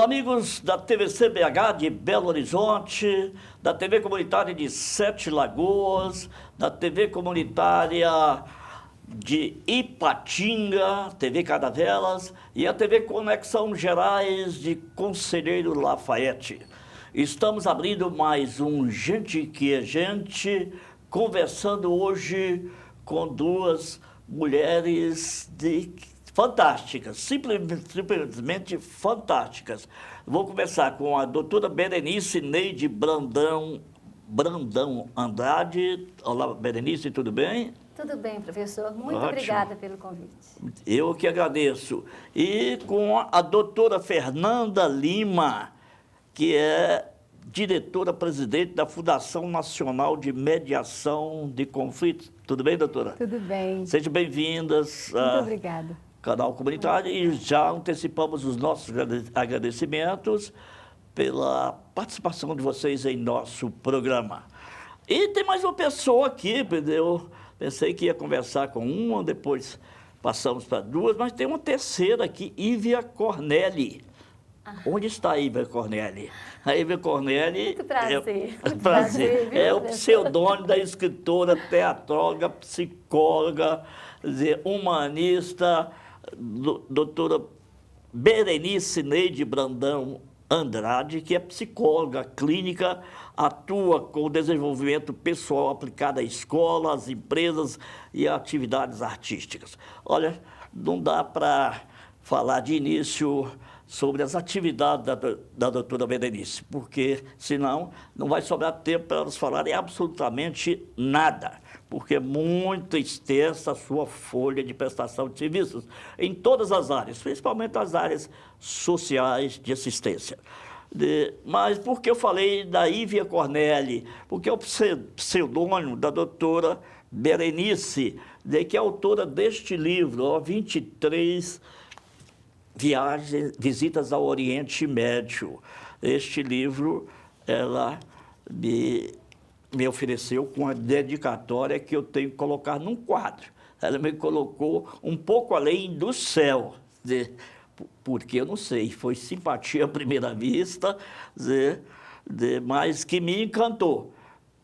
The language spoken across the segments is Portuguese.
amigos da TVC BH de Belo Horizonte, da TV Comunitária de Sete Lagoas, da TV Comunitária de Ipatinga, TV Cadavelas e a TV Conexão Gerais de Conselheiro Lafayette. Estamos abrindo mais um Gente que é Gente, conversando hoje com duas mulheres fantásticas, simplesmente fantásticas. Vou começar com a doutora Berenice Neide Brandão Andrade. Olá, Berenice, tudo bem? Tudo bem, professor. Muito Ótimo. Obrigada pelo convite. Eu que agradeço. E com a doutora Fernanda Lima, que é diretora-presidente da Fundação Nacional de Mediação de Conflitos. Tudo bem, doutora? Tudo bem. Sejam bem-vindas. Muito obrigada. Canal Comunitário, e já antecipamos os nossos agradecimentos pela participação de vocês em nosso programa. E tem mais uma pessoa aqui, eu pensei que ia conversar com uma, depois passamos para duas, mas tem uma terceira aqui, Ívia Cornelli. Onde está a Ívia Cornelli? A Ívia Cornelli... Muito prazer. Muito prazer. Viu, é o professor? pseudônimo da escritora, teatróloga, psicóloga, quer dizer, humanista, doutora Berenice Neide Brandão Andrade, que é psicóloga clínica, atua com o desenvolvimento pessoal aplicado à escola, às empresas e a atividades artísticas. Olha, não dá para falar de início sobre as atividades da doutora Berenice, porque senão não vai sobrar tempo para elas falarem absolutamente nada, porque é muito extensa a sua folha de prestação de serviços em todas as áreas, principalmente as áreas sociais de assistência. Mas por que eu falei da Ívia Cornelli? Porque é o pseudônimo da doutora Berenice, que é autora deste livro, 23 visitas ao Oriente Médio. Este livro, ela me ofereceu com a dedicatória que eu tenho que colocar num quadro. Ela me colocou um pouco além do céu, porque eu não sei, foi simpatia à primeira vista, mas que me encantou.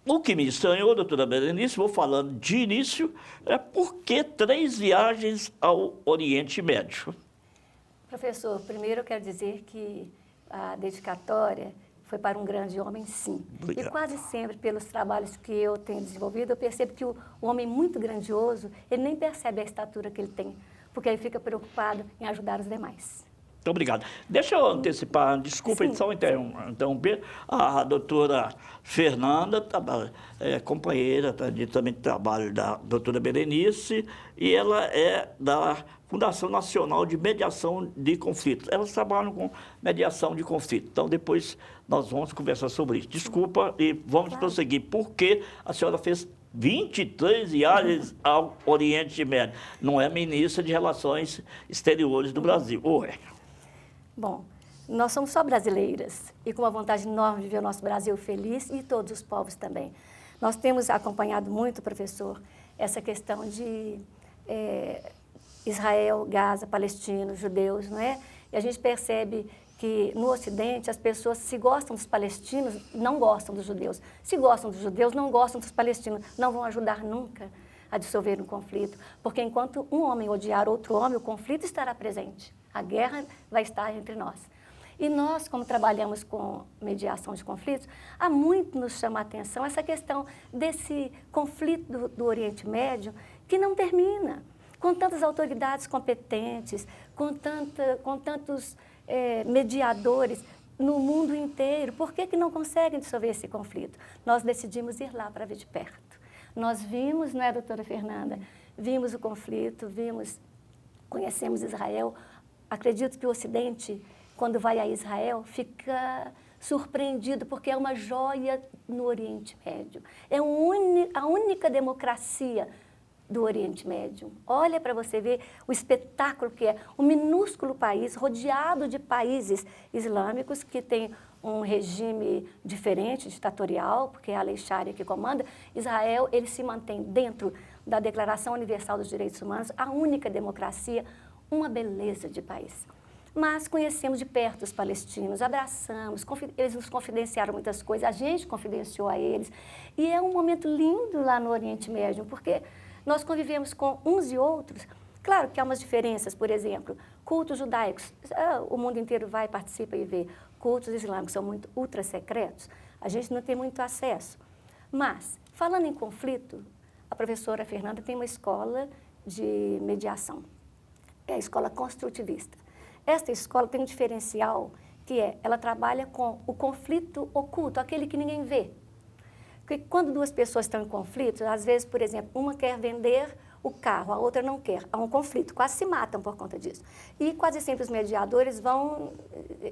O que me estranhou, doutora Berenice, vou falando de início, é por que 3 viagens ao Oriente Médio? Professor, primeiro eu quero dizer que a dedicatória foi para um grande homem, sim. Obrigado. E quase sempre, pelos trabalhos que eu tenho desenvolvido, eu percebo que o homem muito grandioso, ele nem percebe a estatura que ele tem, porque ele fica preocupado em ajudar os demais. Muito obrigado. Deixa eu antecipar, desculpa só interromper, a doutora Fernanda é companheira também de trabalho da doutora Berenice, e ela é da Fundação Nacional de Mediação de Conflitos. Elas trabalham com mediação de conflito. Então, depois nós vamos conversar sobre isso. Desculpa e vamos prosseguir. Por que a senhora fez 23 viagens ao Oriente Médio? Não é ministra de Relações Exteriores do Brasil. Ué. Bom, nós somos só brasileiras e com uma vontade enorme de ver o nosso Brasil feliz e todos os povos também. Nós temos acompanhado muito, professor, essa questão de Israel, Gaza, palestinos, judeus, não é? E a gente percebe que no Ocidente as pessoas, se gostam dos palestinos, não gostam dos judeus. Se gostam dos judeus, não gostam dos palestinos. Não vão ajudar nunca a dissolver um conflito, porque enquanto um homem odiar outro homem, o conflito estará presente. A guerra vai estar entre nós. E nós, como trabalhamos com mediação de conflitos, há muito nos chama a atenção essa questão desse conflito do Oriente Médio que não termina, com tantas autoridades competentes, com tantos mediadores no mundo inteiro. Por que não conseguem dissolver esse conflito? Nós decidimos ir lá para ver de perto. Nós vimos, não é, doutora Fernanda? Vimos o conflito, conhecemos Israel. Acredito que o Ocidente, quando vai a Israel, fica surpreendido, porque é uma joia no Oriente Médio. É a única democracia do Oriente Médio. Olha para você ver o espetáculo que é um minúsculo país rodeado de países islâmicos que tem um regime diferente, ditatorial, porque é a lei Sharia que comanda. Israel, ele se mantém dentro da Declaração Universal dos Direitos Humanos, a única democracia, uma beleza de país. Mas conhecemos de perto os palestinos, abraçamos, eles nos confidenciaram muitas coisas, a gente confidenciou a eles. E é um momento lindo lá no Oriente Médio, porque nós convivemos com uns e outros. Claro que há umas diferenças, por exemplo, cultos judaicos, o mundo inteiro vai, participa e vê. Cultos islâmicos são muito ultra secretos, a gente não tem muito acesso. Mas, falando em conflito, a professora Fernanda tem uma escola de mediação, é a escola construtivista. Esta escola tem um diferencial que ela trabalha com o conflito oculto, aquele que ninguém vê. Porque quando duas pessoas estão em conflito, às vezes, por exemplo, uma quer vender o carro, a outra não quer. Há um conflito, quase se matam por conta disso. E quase sempre os mediadores vão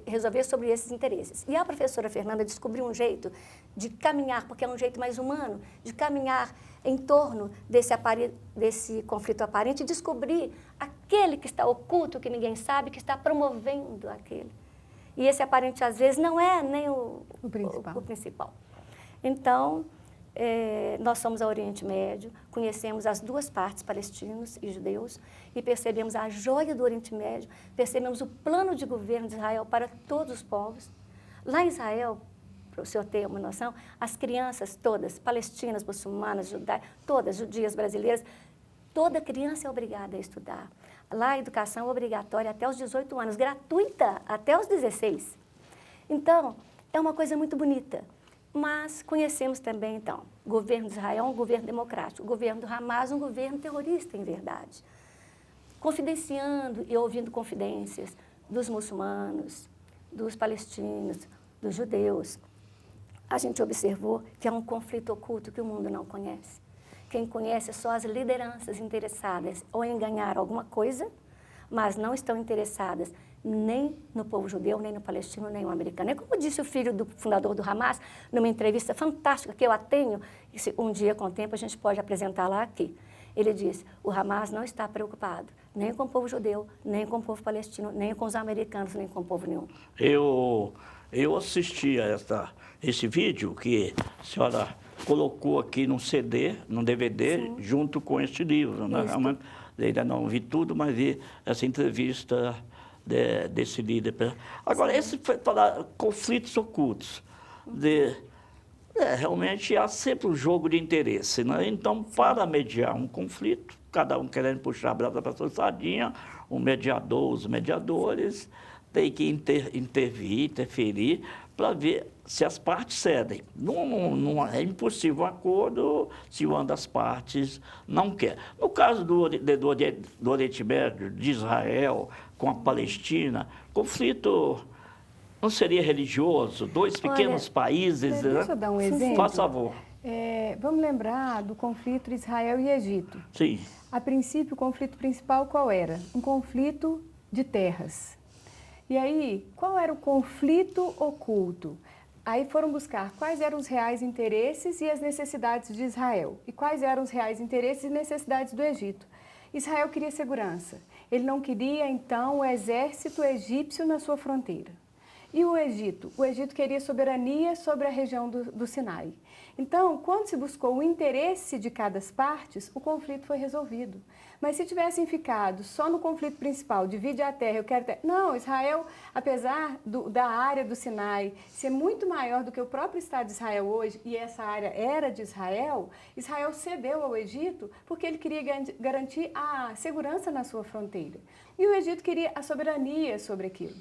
resolver sobre esses interesses. E a professora Fernanda descobriu um jeito de caminhar, porque é um jeito mais humano, de caminhar em torno desse conflito aparente e descobrir aquele que está oculto, que ninguém sabe, que está promovendo aquele. E esse aparente, às vezes, não é nem o principal. Então, nós somos ao Oriente Médio, conhecemos as duas partes, palestinos e judeus, e percebemos a joia do Oriente Médio, percebemos o plano de governo de Israel para todos os povos. Lá em Israel, para o senhor ter uma noção, as crianças todas, palestinas, muçulmanas, judaicas, todas, judias, brasileiras, toda criança é obrigada a estudar. Lá a educação é obrigatória até os 18 anos, gratuita até os 16. Então, é uma coisa muito bonita. Mas conhecemos também, então, o governo de Israel, um governo democrático, o governo do Hamas, um governo terrorista, em verdade. Confidenciando e ouvindo confidências dos muçulmanos, dos palestinos, dos judeus, a gente observou que é um conflito oculto que o mundo não conhece. Quem conhece é só as lideranças interessadas ou em ganhar alguma coisa, mas não estão interessadas nem no povo judeu, nem no palestino, nem no americano. É como disse o filho do fundador do Hamas, numa entrevista fantástica que eu a tenho, e se um dia, com o tempo, a gente pode apresentá-la aqui. Ele disse, o Hamas não está preocupado nem com o povo judeu, nem com o povo palestino, nem com os americanos, nem com o povo nenhum. Eu assisti a esse vídeo que a senhora colocou aqui num CD, num DVD, sim, junto com este livro. Né? Ainda não vi tudo, mas vi essa entrevista desse líder. Agora, sim, esse foi falar conflitos ocultos. Realmente há sempre um jogo de interesse. Né? Então, sim, para mediar um conflito, cada um querendo puxar a brasa para a sua sardinha, o mediador, os mediadores têm que interferir para ver se as partes cedem. Não é impossível um acordo se uma das partes não quer. No caso do Oriente Médio, de Israel com a Palestina, conflito não seria religioso? Dois pequenos países... Deixa eu dar um exemplo. Por favor. Vamos lembrar do conflito entre Israel e Egito. Sim. A princípio, o conflito principal qual era? Um conflito de terras. E aí, qual era o conflito oculto? Aí foram buscar quais eram os reais interesses e as necessidades de Israel. E quais eram os reais interesses e necessidades do Egito. Israel queria segurança. Ele não queria, então, o exército egípcio na sua fronteira. E o Egito? O Egito queria soberania sobre a região do Sinai. Então, quando se buscou o interesse de cada parte, o conflito foi resolvido. Mas se tivessem ficado só no conflito principal, divide a terra, eu quero terra... Não, Israel, apesar da área do Sinai ser muito maior do que o próprio Estado de Israel hoje, e essa área era de Israel, Israel cedeu ao Egito porque ele queria garantir a segurança na sua fronteira. E o Egito queria a soberania sobre aquilo.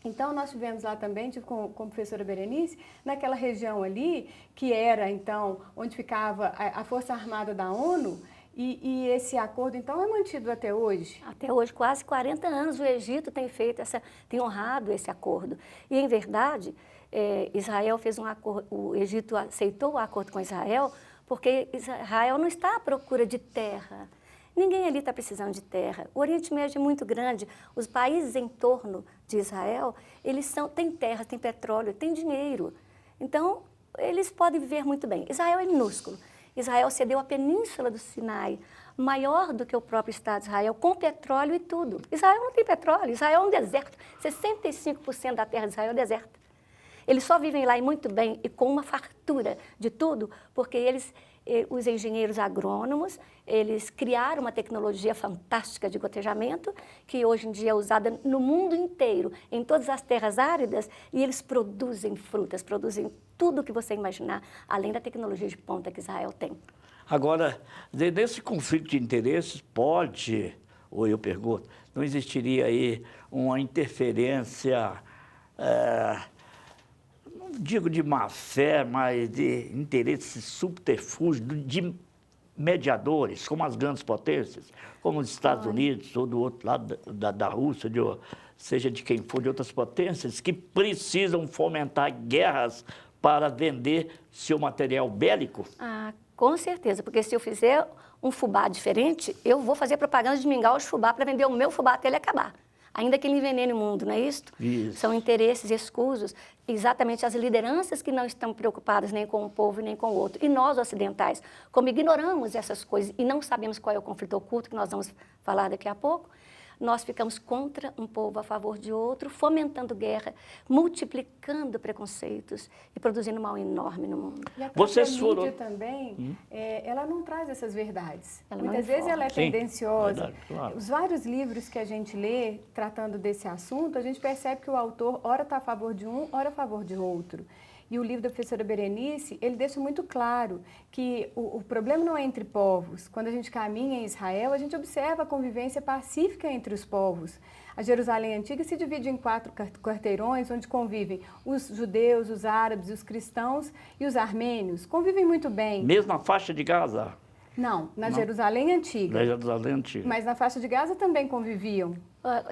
Então, nós tivemos lá também, com a professora Berenice, naquela região ali, que era, então, onde ficava a Força Armada da ONU, e esse acordo, então, é mantido até hoje? Até hoje, quase 40 anos, o Egito tem honrado esse acordo. E, em verdade, Israel fez um acordo, o Egito aceitou o acordo com Israel, porque Israel não está à procura de terra. Ninguém ali está precisando de terra. O Oriente Médio é muito grande. Os países em torno de Israel, têm terra, têm petróleo, têm dinheiro. Então, eles podem viver muito bem. Israel é minúsculo. Israel cedeu a península do Sinai, maior do que o próprio Estado de Israel, com petróleo e tudo. Israel não tem petróleo, Israel é um deserto. 65% da terra de Israel é deserta. Eles só vivem lá e muito bem e com uma fartura de tudo, porque eles os engenheiros agrônomos, eles criaram uma tecnologia fantástica de gotejamento, que hoje em dia é usada no mundo inteiro, em todas as terras áridas, e eles produzem frutas, produzem tudo que você imaginar, além da tecnologia de ponta que Israel tem. Agora, nesse conflito de interesses, pode, ou eu pergunto, não existiria aí uma interferência, não digo de má fé, mas de interesses subterfúgios, de mediadores, como as grandes potências, como os Estados Unidos ou do outro lado da Rússia, seja de quem for, de outras potências, que precisam fomentar guerras para vender seu material bélico? Ah, com certeza, porque se eu fizer um fubá diferente, eu vou fazer propaganda de mingau de fubá para vender o meu fubá até ele acabar. Ainda que ele envenene o mundo, não é isso? Isso. São interesses escusos, exatamente as lideranças que não estão preocupadas nem com um povo nem com o outro. E nós, ocidentais, como ignoramos essas coisas e não sabemos qual é o conflito oculto, que nós vamos falar daqui a pouco, nós ficamos contra um povo a favor de outro, fomentando guerra, multiplicando preconceitos e produzindo um mal enorme no mundo. E a Vocês própria mídia foram... também, ela não traz essas verdades. Ela não Muitas vezes informa. ela é Sim, tendenciosa. verdade, claro. Os vários livros que a gente lê tratando desse assunto, a gente percebe que o autor ora está a favor de um, ora a favor de outro. E o livro da professora Berenice, ele deixa muito claro que o problema não é entre povos. Quando a gente caminha em Israel, a gente observa a convivência pacífica entre os povos. A Jerusalém Antiga se divide em 4 quarteirões, onde convivem os judeus, os árabes, os cristãos e os armênios. Convivem muito bem. Mesmo na faixa de Gaza? Não, na Jerusalém Antiga. Na Jerusalém Antiga. Mas na faixa de Gaza também conviviam.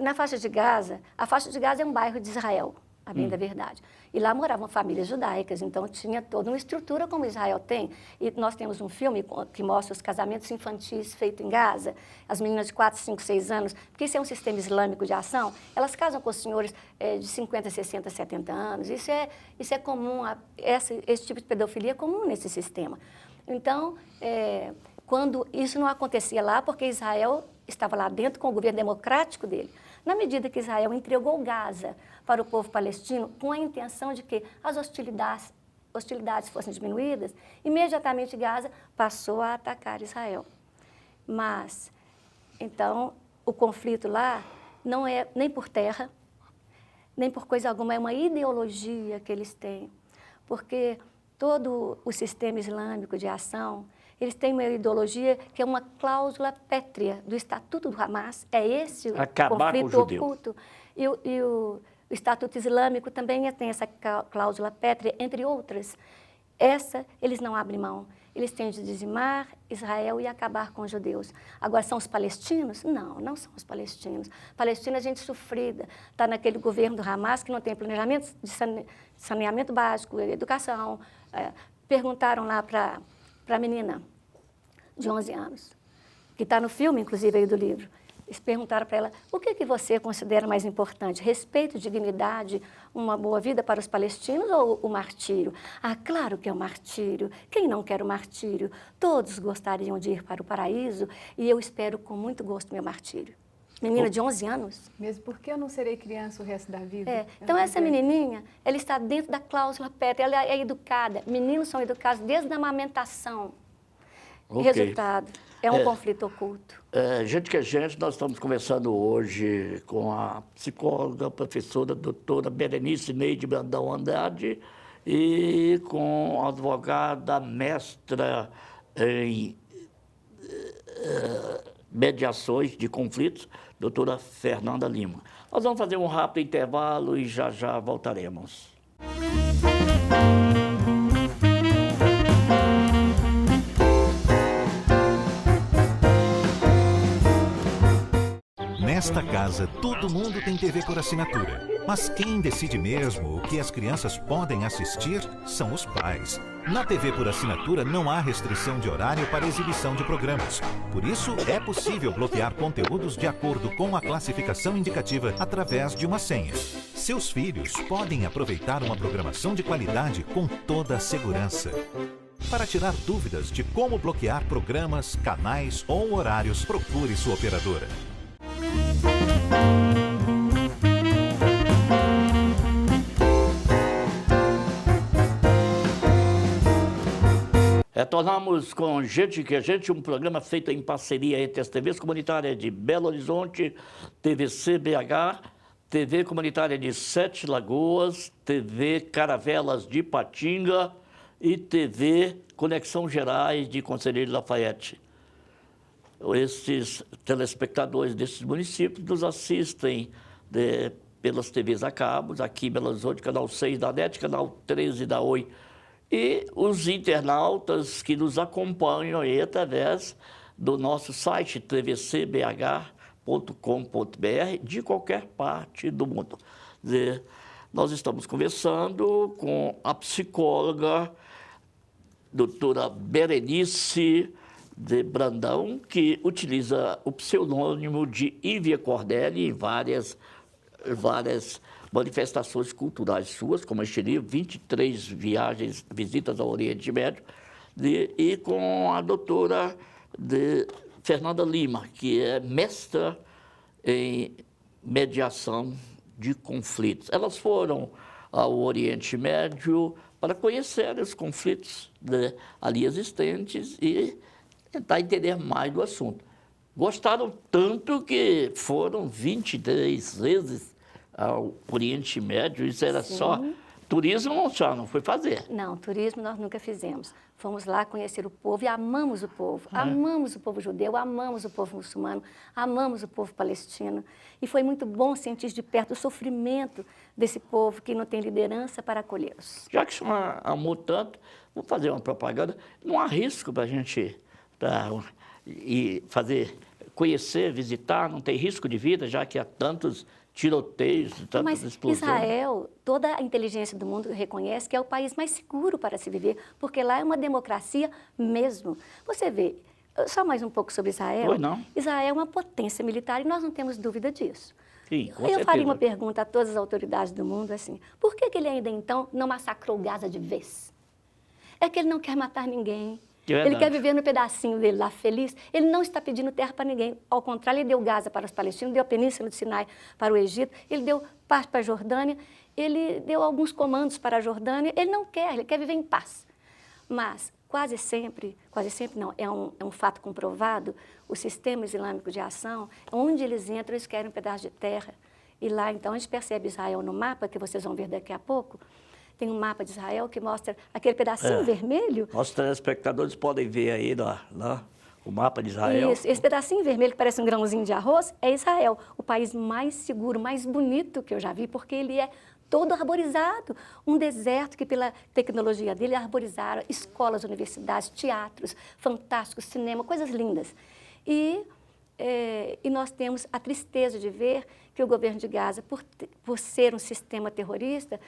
Na faixa de Gaza, a faixa de Gaza é um bairro de Israel, a bem da verdade. E lá moravam famílias judaicas, então tinha toda uma estrutura como Israel tem. E nós temos um filme que mostra os casamentos infantis feitos em Gaza, as meninas de 4, 5, 6 anos, porque isso é um sistema islâmico de ação, elas casam com os senhores de 50, 60, 70 anos. Isso é comum, esse tipo de pedofilia é comum nesse sistema. Então, quando isso não acontecia lá, porque Israel estava lá dentro com o governo democrático dele. Na medida que Israel entregou Gaza para o povo palestino, com a intenção de que as hostilidades fossem diminuídas, imediatamente Gaza passou a atacar Israel. Mas, então, o conflito lá não é nem por terra, nem por coisa alguma, é uma ideologia que eles têm. Porque todo o sistema islâmico de ação, eles têm uma ideologia que é uma cláusula pétrea do Estatuto do Hamas. É esse o conflito oculto. E o Estatuto Islâmico também tem essa cláusula pétrea, entre outras. Essa, eles não abrem mão. Eles têm de dizimar Israel e acabar com os judeus. Agora, são os palestinos? Não, não são os palestinos. Palestina é gente sofrida. Está naquele governo do Hamas que não tem planejamento de saneamento básico, educação. Perguntaram lá para a menina de 11 anos, que está no filme, inclusive, aí do livro. Eles perguntaram para ela, o que você considera mais importante? Respeito, dignidade, uma boa vida para os palestinos ou o martírio? Ah, claro que é o martírio. Quem não quer o martírio? Todos gostariam de ir para o paraíso e eu espero com muito gosto meu martírio. Menina de 11 anos. Mesmo porque eu não serei criança o resto da vida. Então, essa menininha, ela está dentro da cláusula pétrea, ela é educada. Meninos são educados desde a amamentação. Okay. Resultado, é um conflito oculto. Gente que é gente, nós estamos conversando hoje com a psicóloga, professora, doutora Berenice Neide Brandão Andrade e com a advogada mestra em mediações de conflitos, doutora Fernanda Lima. Nós vamos fazer um rápido intervalo e já já voltaremos. Nesta casa, todo mundo tem TV por assinatura. Mas quem decide mesmo o que as crianças podem assistir são os pais. Na TV por assinatura não há restrição de horário para exibição de programas. Por isso, é possível bloquear conteúdos de acordo com a classificação indicativa através de uma senha. Seus filhos podem aproveitar uma programação de qualidade com toda a segurança. Para tirar dúvidas de como bloquear programas, canais ou horários, procure sua operadora. Tornamos com Gente que é Gente um programa feito em parceria entre as TVs comunitárias de Belo Horizonte, TVC BH, TV comunitária de Sete Lagoas, TV Caravelas de Patinga e TV Conexão Gerais de Conselheiro Lafayette. Esses telespectadores desses municípios nos assistem pelas TVs a cabo, aqui em Belo Horizonte, canal 6 da NET, canal 13 da Oi. E os internautas que nos acompanham aí através do nosso site tvcbh.com.br de qualquer parte do mundo. Nós estamos conversando com a psicóloga doutora Berenice de Brandão, que utiliza o pseudônimo de Ívia Cordelli em várias manifestações culturais suas, como este livro, 23 visitas ao Oriente Médio, e com a doutora Fernanda Lima, que é mestra em mediação de conflitos. Elas foram ao Oriente Médio para conhecer os conflitos ali existentes e tentar entender mais do assunto. Gostaram tanto que foram 23 vezes ao Oriente Médio, isso era só turismo, não foi fazer. Não, turismo nós nunca fizemos. Fomos lá conhecer o povo e amamos o povo. Amamos o povo judeu, amamos o povo muçulmano, amamos o povo palestino. E foi muito bom sentir de perto o sofrimento desse povo que não tem liderança para acolhê-los. Já que o senhor amou tanto, vou fazer uma propaganda. Não há risco para a gente conhecer, visitar, não tem risco de vida, já que há tantos tiroteios, tantas explosões. Israel, toda a inteligência do mundo reconhece que é o país mais seguro para se viver, porque lá é uma democracia mesmo. Você vê, só mais um pouco sobre Israel. Pois não. Israel é uma potência militar e nós não temos dúvida disso. Sim, com Eu certeza. faria uma pergunta a todas as autoridades do mundo, assim, por que ele ainda então não massacrou Gaza de vez? É que ele não quer matar ninguém. Ele quer viver no pedacinho dele lá feliz. Ele não está pedindo terra para ninguém. Ao contrário, ele deu Gaza para os palestinos, deu a Península do Sinai para o Egito, ele deu parte para a Jordânia, ele deu alguns comandos para a Jordânia. Ele não quer, ele quer viver em paz. Mas quase sempre não, é um fato comprovado, o sistema islâmico de ação, onde eles entram, eles querem um pedaço de terra. E lá, então, a gente percebe Israel no mapa, que vocês vão ver daqui a pouco. Tem um mapa de Israel que mostra aquele pedacinho vermelho. Nossos telespectadores podem ver aí o mapa de Israel. Isso, esse pedacinho vermelho que parece um grãozinho de arroz é Israel, o país mais seguro, mais bonito que eu já vi, porque ele é todo arborizado. Um deserto que, pela tecnologia dele, arborizaram escolas, universidades, teatros, fantásticos, cinema, coisas lindas. E nós temos a tristeza de ver que o governo de Gaza, por ser um sistema terrorista,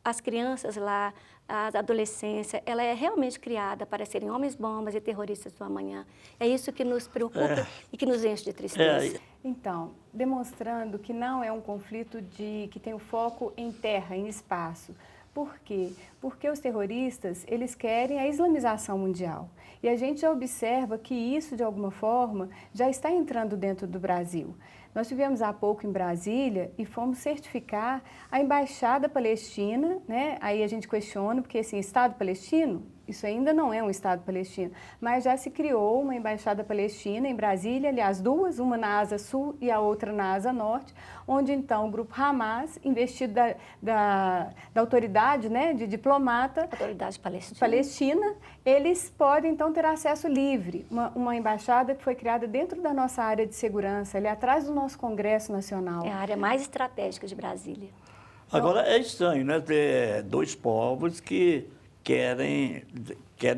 as crianças lá, a adolescência, ela é realmente criada para serem homens-bombas e terroristas do amanhã. É isso que nos preocupa e que nos enche de tristeza. Então, demonstrando que não é um conflito que tem o foco em terra, em espaço. Por quê? Porque os terroristas, eles querem a islamização mundial. E a gente já observa que isso, de alguma forma, já está entrando dentro do Brasil. Nós estivemos há pouco em Brasília e fomos certificar a Embaixada Palestina, né? Aí a gente questiona, porque assim, Estado palestino, isso ainda não é um Estado palestino, mas já se criou uma Embaixada Palestina em Brasília, aliás, duas, uma na asa sul e a outra na asa norte, onde então o grupo Hamas, investido da autoridade, né, de diplomata, Autoridade palestina, eles podem então ter acesso livre. Uma embaixada que foi criada dentro da nossa área de segurança, ali atrás do nosso Congresso Nacional. É a área mais estratégica de Brasília. Agora, é estranho, né, ter dois povos que querem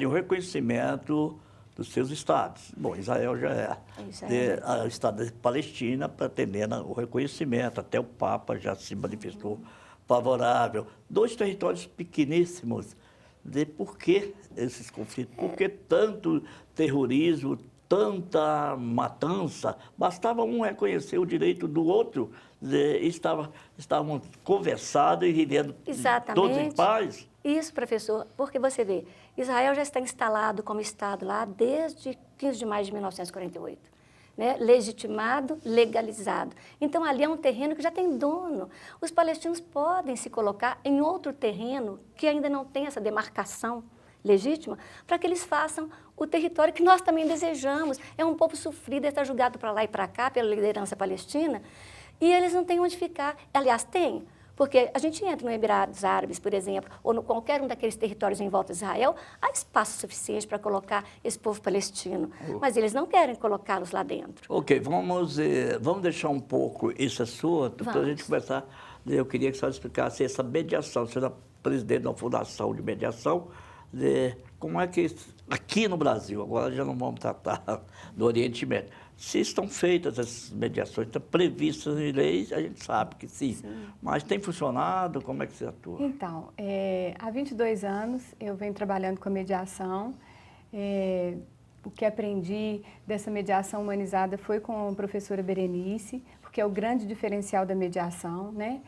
o reconhecimento dos seus estados. Bom, Israel já é. O Estado da Palestina pretendendo o reconhecimento, até o Papa já se manifestou favorável. Dois territórios pequeníssimos. Por que esses conflitos? Por que tanto terrorismo, tanta matança? Bastava um reconhecer o direito do outro, estavam conversados e vivendo todos em paz. Isso, professor, porque você vê, Israel já está instalado como Estado lá desde 15 de maio de 1948, né? Legitimado, legalizado. Então, ali é um terreno que já tem dono. Os palestinos podem se colocar em outro terreno que ainda não tem essa demarcação legítima, para que eles façam o território que nós também desejamos. É um povo sofrido, está julgado para lá e para cá pela liderança palestina, e eles não têm onde ficar. Aliás, tem. Porque a gente entra no Emirados Árabes, por exemplo, ou no qualquer um daqueles territórios em volta de Israel, há espaço suficiente para colocar esse povo palestino. Mas eles não querem colocá-los lá dentro. Ok, vamos deixar um pouco esse assunto para a gente começar. Eu queria que a senhora explicasse essa mediação. A senhora é presidente da Fundação de Mediação. Como é que, aqui no Brasil, agora já não vamos tratar do Oriente Médio, se estão feitas essas mediações, estão previstas em leis, a gente sabe que sim. Mas tem funcionado? Como é que você atua? Então, há 22 anos eu venho trabalhando com a mediação. O que aprendi dessa mediação humanizada foi com a professora Berenice, porque é o grande diferencial da mediação, né?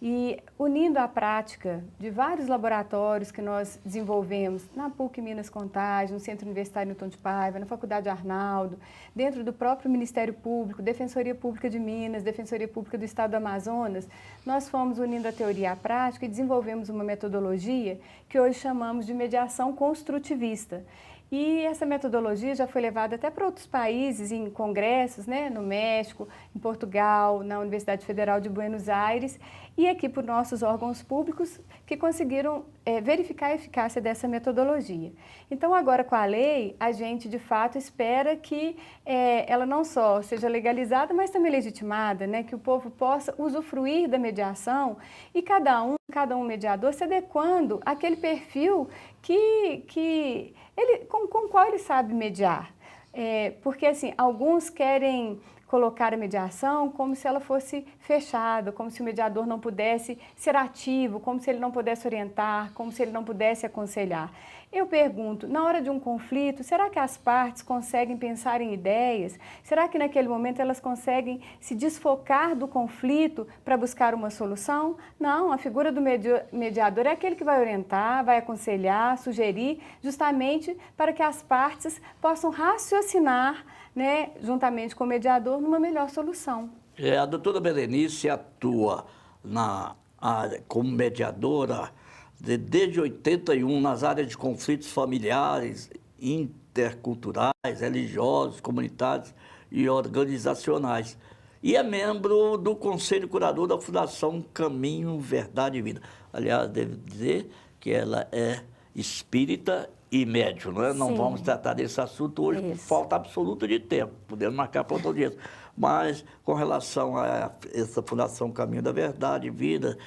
E unindo a prática de vários laboratórios que nós desenvolvemos na PUC Minas Contagem, no Centro Universitário Newton de Paiva, na Faculdade Arnaldo, dentro do próprio Ministério Público, Defensoria Pública de Minas, Defensoria Pública do Estado do Amazonas, nós fomos unindo a teoria à prática e desenvolvemos uma metodologia que hoje chamamos de mediação construtivista. E essa metodologia já foi levada até para outros países, em congressos, né, no México, em Portugal, na Universidade Federal de Buenos Aires, e aqui por nossos órgãos públicos que conseguiram verificar a eficácia dessa metodologia. Então, agora com a lei, a gente de fato espera que ela não só seja legalizada, mas também legitimada, né, que o povo possa usufruir da mediação e cada um mediador se adequando àquele perfil com o qual ele sabe mediar. Porque, assim, alguns querem colocar a mediação como se ela fosse fechada, como se o mediador não pudesse ser ativo, como se ele não pudesse orientar, como se ele não pudesse aconselhar. Eu pergunto, na hora de um conflito, será que as partes conseguem pensar em ideias? Será que naquele momento elas conseguem se desfocar do conflito para buscar uma solução? Não, a figura do mediador é aquele que vai orientar, vai aconselhar, sugerir, justamente para que as partes possam raciocinar, né, juntamente com o mediador, numa melhor solução. A doutora Berenice atua na área como mediadora desde 81 nas áreas de conflitos familiares, interculturais, religiosos, comunitários e organizacionais. E é membro do Conselho Curador da Fundação Caminho, Verdade e Vida. Aliás, devo dizer que ela é espírita e médium, não é? Não vamos tratar desse assunto hoje por falta absoluta de tempo, podemos marcar para outro dia. Mas, com relação a essa Fundação Caminho da Verdade e Vida,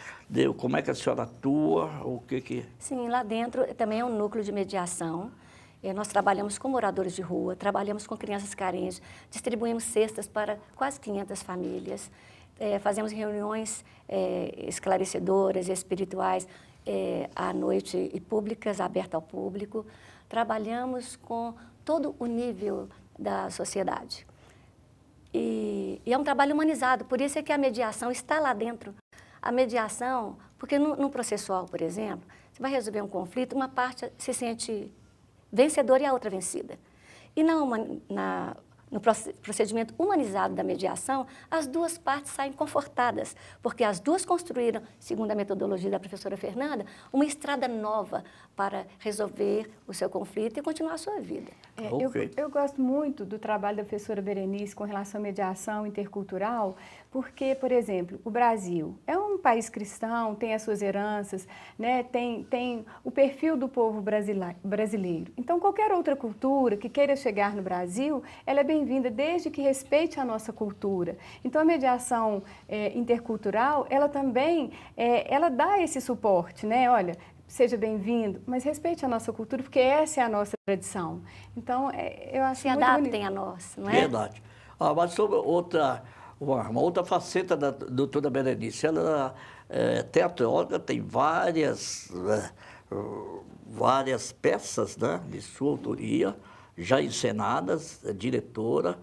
como é que a senhora atua? O que? Sim, lá dentro também é um núcleo de mediação. Nós trabalhamos com moradores de rua, trabalhamos com crianças carentes, distribuímos cestas para quase 500 famílias, fazemos reuniões esclarecedoras e espirituais à noite e públicas, abertas ao público. Trabalhamos com todo o nível da sociedade. E é um trabalho humanizado, por isso é que a mediação está lá dentro. A mediação, porque no processual, por exemplo, você vai resolver um conflito, uma parte se sente vencedora e a outra vencida. E no procedimento humanizado da mediação, as duas partes saem confortadas, porque as duas construíram, segundo a metodologia da professora Fernanda, uma estrada nova para resolver o seu conflito e continuar a sua vida. Eu gosto muito do trabalho da professora Berenice com relação à mediação intercultural, porque, por exemplo, o Brasil é um país cristão, tem as suas heranças, né? tem o perfil do povo brasileiro. Então, qualquer outra cultura que queira chegar no Brasil, ela é bem-vinda desde que respeite a nossa cultura. Então, a mediação intercultural, ela também ela dá esse suporte, né? Olha, seja bem-vindo, mas respeite a nossa cultura, porque essa é a nossa tradição. Então, eu acho Se muito adaptem bonito. a nós, não é? Verdade. Mas sobre uma outra faceta da doutora Berenice, ela é teatróloga, tem várias peças, né, de sua autoria, já encenadas, diretora,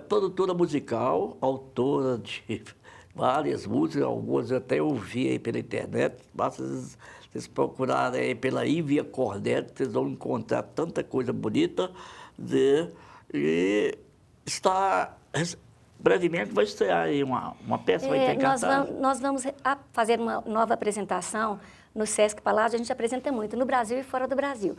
produtora musical, autora de várias músicas, algumas eu até ouvi aí pela internet, basta vocês procurarem aí pela Ívia Cordel, vocês vão encontrar tanta coisa bonita, e brevemente vai estrear aí uma peça, vai ter cartaz. Nós vamos fazer uma nova apresentação no Sesc Palácio a gente apresenta muito, no Brasil e fora do Brasil.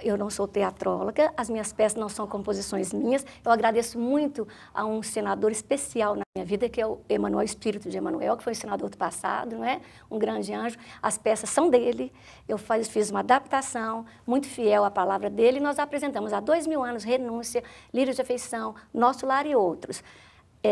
Eu não sou teatróloga, as minhas peças não são composições minhas. Eu agradeço muito a um senador especial na minha vida, que é o Emanuel, Espírito de Emanuel, que foi um senador do passado, não é? Um grande anjo. As peças são dele, eu fiz uma adaptação muito fiel à palavra dele, e nós apresentamos há 2000 anos Renúncia, Lírio de Afeição, Nosso Lar e outros.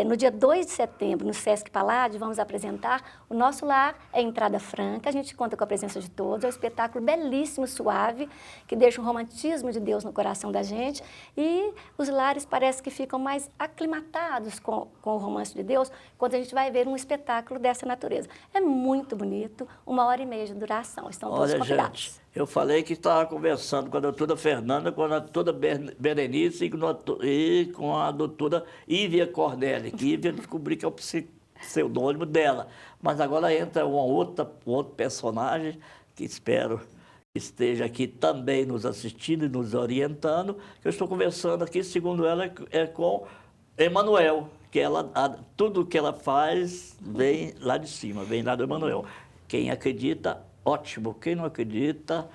No dia 2 de setembro, no Sesc Paládio, vamos apresentar O Nosso Lar, é entrada franca, a gente conta com a presença de todos, é um espetáculo belíssimo, suave, que deixa um romantismo de Deus no coração da gente, e os lares parece que ficam mais aclimatados com o romance de Deus quando a gente vai ver um espetáculo dessa natureza. É muito bonito, 1h30 de duração, estão todos convidados. Gente, eu falei que estava conversando com a doutora Fernanda, com a doutora Berenice e com a doutora Ívia Corneli, que Ívia descobri que é o pseudônimo dela. Mas agora entra um outro personagem, que espero que esteja aqui também nos assistindo e nos orientando, que eu estou conversando aqui, segundo ela, é com Emanuel, que tudo que ela faz vem lá de cima, vem lá do Emanuel. Quem acredita, ótimo. Quem não acredita,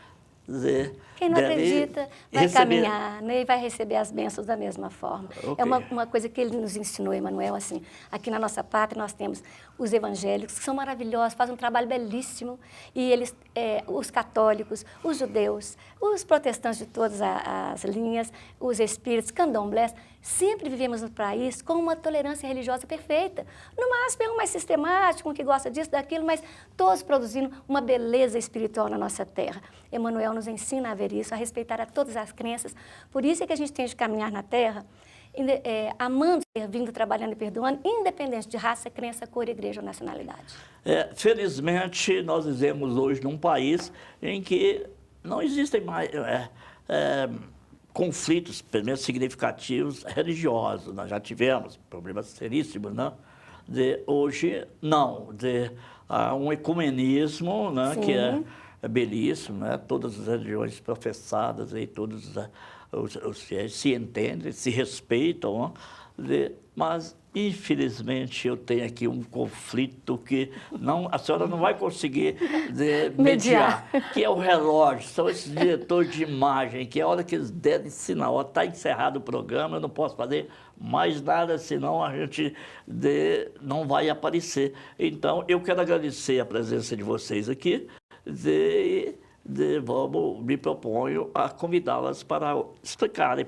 quem não acredita vai caminhar, né, e vai receber as bênçãos da mesma forma. Okay. É uma coisa que ele nos ensinou, Emanuel, assim, aqui na nossa pátria nós temos os evangélicos, que são maravilhosos, fazem um trabalho belíssimo, e eles, os católicos, os judeus, os protestantes de todas as linhas, os espíritos, candomblés, sempre vivemos no país com uma tolerância religiosa perfeita. No máximo, é um mais sistemático, um que gosta disso, daquilo, mas todos produzindo uma beleza espiritual na nossa terra. Emanuel nos ensina a ver isso, a respeitar a todas as crenças. Por isso é que a gente tem de caminhar na terra, amando, servindo, trabalhando e perdoando, independente de raça, crença, cor, igreja ou nacionalidade. Felizmente, nós vivemos hoje num país em que não existem mais conflitos, pelo menos significativos, religiosos. Nós já tivemos problemas seríssimos, né? Hoje, não. Há um ecumenismo, né, que é belíssimo, né? Todas as religiões professadas, aí, todos os fiéis se entendem, se respeitam, né? Mas, infelizmente, eu tenho aqui um conflito que a senhora não vai conseguir mediar, que é o relógio, são esses diretores de imagem, que a hora que eles derem sinal, está encerrado o programa, eu não posso fazer mais nada, senão a gente não vai aparecer. Então, eu quero agradecer a presença de vocês aqui, me proponho a convidá-las para explicarem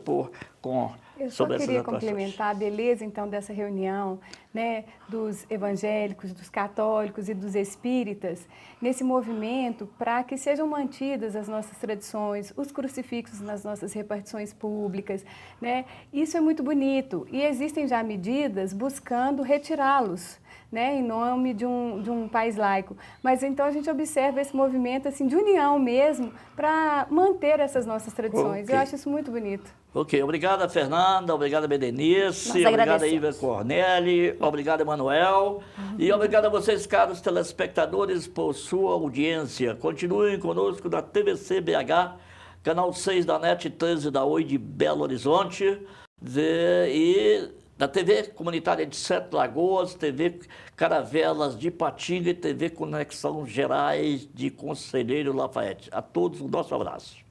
Eu só queria complementar a beleza, então, dessa reunião, né, dos evangélicos, dos católicos e dos espíritas, nesse movimento para que sejam mantidas as nossas tradições, os crucifixos nas nossas repartições públicas, né? Isso é muito bonito e existem já medidas buscando retirá-los, né, em nome de um país laico. Mas então a gente observa esse movimento assim, de união mesmo para manter essas nossas tradições. Okay. Eu acho isso muito bonito. Ok, obrigada, Fernanda, obrigada, Berenice, obrigada, Ívia Corneli, obrigado, Emanuel, e obrigado a vocês, caros telespectadores, por sua audiência. Continuem conosco na TVC BH, canal 6 da NET, 13 da Oi de Belo Horizonte, e da TV Comunitária de Sete Lagoas, TV Caravelas de Patinga e TV Conexão Gerais de Conselheiro Lafayette. A todos, o nosso abraço.